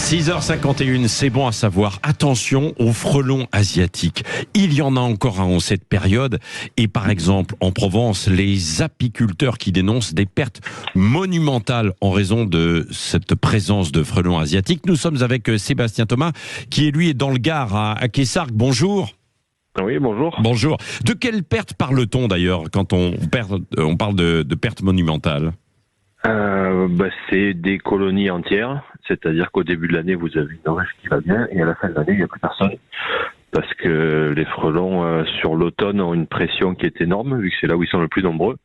6h51, c'est bon à savoir. Attention aux frelons asiatiques. Il y en a encore en cette période. Et par exemple, en Provence, les apiculteurs qui dénoncent des pertes monumentales en raison de cette présence de frelons asiatiques. Nous sommes avec Sébastien Thomas, qui lui est dans le Gard, à Quessargues. Bonjour. Oui, bonjour. Bonjour. De quelle perte parle-t-on d'ailleurs quand on parle de pertes monumentales? C'est des colonies entières, c'est-à-dire qu'au début de l'année, vous avez une ruche qui va bien, et à la fin de l'année, il n'y a plus personne. Parce que les frelons, sur l'automne, ont une pression qui est énorme, vu que c'est là où ils sont le plus nombreux.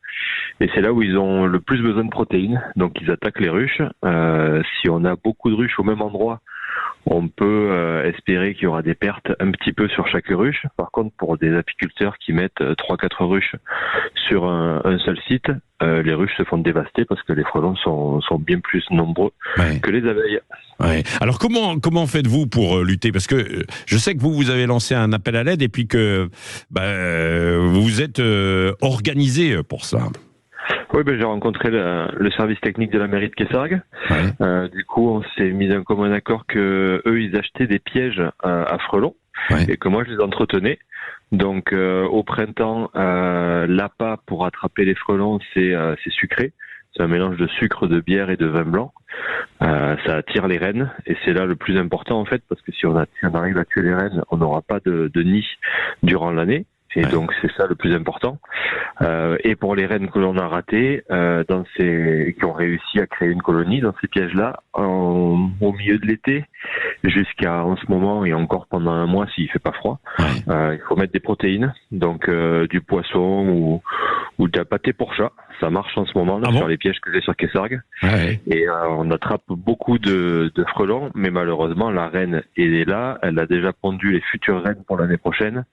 Et c'est là où ils ont le plus besoin de protéines, donc ils attaquent les ruches. Si on a beaucoup de ruches au même endroit, on peut espérer qu'il y aura des pertes un petit peu sur chaque ruche. Par contre, pour des apiculteurs qui mettent 3-4 ruches sur un seul site, les ruches se font dévaster parce que les frelons sont bien plus nombreux que les abeilles. Ouais. Alors comment faites-vous pour lutter? Parce que je sais que vous avez lancé un appel à l'aide et puis que vous vous êtes organisé pour ça. Oui, j'ai rencontré le service technique de la mairie de Quessargues. Ouais. Du coup, on s'est mis en commun accord que eux, ils achetaient des pièges à frelons et que moi, je les entretenais. Donc, au printemps, l'appât pour attraper les frelons, c'est sucré. C'est un mélange de sucre, de bière et de vin blanc. Ça attire les rennes et c'est là le plus important en fait, parce que si on arrive à tuer les rennes, on n'aura pas de nid durant l'année. Et donc c'est ça le plus important. Et pour les rennes que l'on a ratées, qui ont réussi à créer une colonie dans ces pièges-là, au milieu de l'été, jusqu'à en ce moment et encore pendant un mois s'il fait pas froid, il faut mettre des protéines, donc du poisson ou de la pâté pour chat. Ça marche en ce moment là, sur les pièges que j'ai sur Quessargues. Et on attrape beaucoup de frelons, mais malheureusement la reine est là, elle a déjà pondu les futures reines pour l'année prochaine,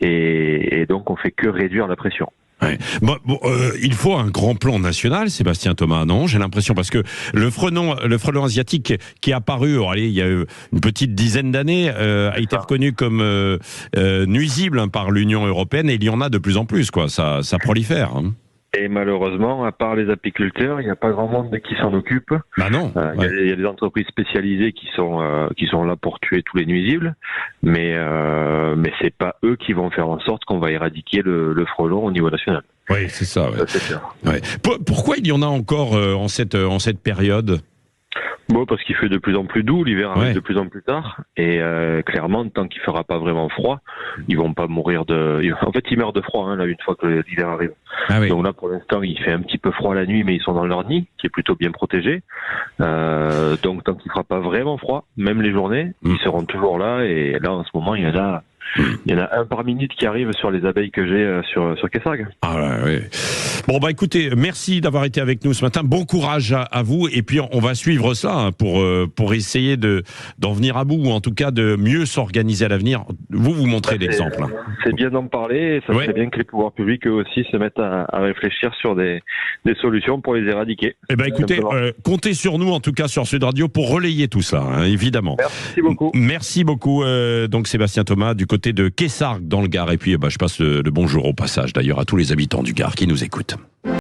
et donc on fait que réduire la pression. Ouais. Il faut un grand plan national, Sébastien Thomas, non? J'ai l'impression, parce que le frelon asiatique qui est apparu, il y a une petite dizaine d'années, a été reconnu comme nuisible par l'Union européenne, et il y en a de plus en plus, quoi. Ça prolifère. Hein. Et malheureusement, à part les apiculteurs, il n'y a pas grand monde qui s'en occupe. Bah non. Il y a des entreprises spécialisées qui sont là pour tuer tous les nuisibles, mais c'est pas eux qui vont faire en sorte qu'on va éradiquer le frelon au niveau national. Oui, c'est ça. Ouais. Ça, c'est sûr. Ouais. Pourquoi il y en a encore en cette période? Parce qu'il fait de plus en plus doux, l'hiver arrive de plus en plus tard, et clairement, tant qu'il fera pas vraiment froid, ils vont pas mourir En fait, ils meurent de froid là une fois que l'hiver arrive. Donc là, pour l'instant, il fait un petit peu froid la nuit, mais ils sont dans leur nid, qui est plutôt bien protégé. Donc tant qu'il fera pas vraiment froid, même les journées, ils seront toujours là. Et là, en ce moment, il y en a un par minute qui arrive sur les abeilles que j'ai sur Quessargues. Bon, écoutez, merci d'avoir été avec nous ce matin. Bon courage à vous. Et puis, on va suivre ça pour essayer d'en venir à bout, ou en tout cas de mieux s'organiser à l'avenir. Vous montrez l'exemple. C'est bien d'en parler. Et ça serait bien que les pouvoirs publics, eux aussi, se mettent à réfléchir sur des solutions pour les éradiquer. Écoutez, comptez sur nous, en tout cas sur Sud Radio, pour relayer tout ça, évidemment. Merci beaucoup. Merci beaucoup. Donc, Sébastien Thomas, du côté de Quessargues, dans le Gard. Et puis, je passe le bonjour au passage, d'ailleurs, à tous les habitants du Gard qui nous écoutent.